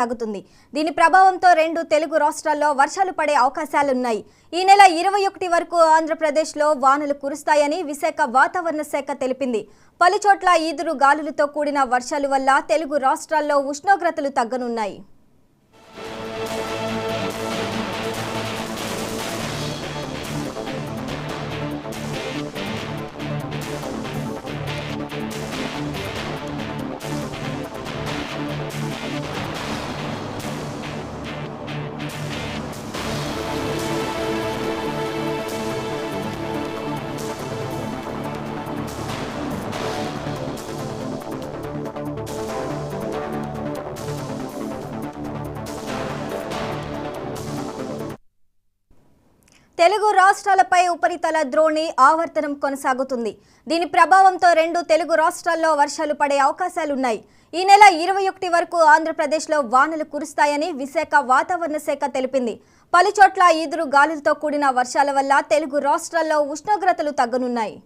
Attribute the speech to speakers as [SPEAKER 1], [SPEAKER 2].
[SPEAKER 1] సాగుతుంది. దీని ప్రభావంతో రెండు తెలుగు రాష్ట్రాల్లో వర్షాలు పడే అవకాశాలున్నాయి. ఈ నెల 21 వరకు ఆంధ్రప్రదేశ్లో వానలు కురుస్తాయని విశాఖ వాతావరణ శాఖ తెలిపింది. పలుచోట్ల ఈదురు గాలులతో కూడిన వర్షాల వల్ల తెలుగు రాష్ట్రాల్లో ఉష్ణోగ్రతలు తగ్గనున్నాయి. తెలుగు రాష్ట్రాలపై ఉపరితల ద్రోణి ఆవర్తనం కొనసాగుతుంది. దీని ప్రభావంతో రెండు తెలుగు రాష్ట్రాల్లో వర్షాలు పడే అవకాశాలున్నాయి. ఈ నెల 21 వరకు ఆంధ్రప్రదేశ్లో వానలు కురుస్తాయని విశాఖ వాతావరణ శాఖ తెలిపింది. పలుచోట్ల ఈదురు గాలులతో కూడిన వర్షాల వల్ల తెలుగు రాష్ట్రాల్లో ఉష్ణోగ్రతలు తగ్గనున్నాయి.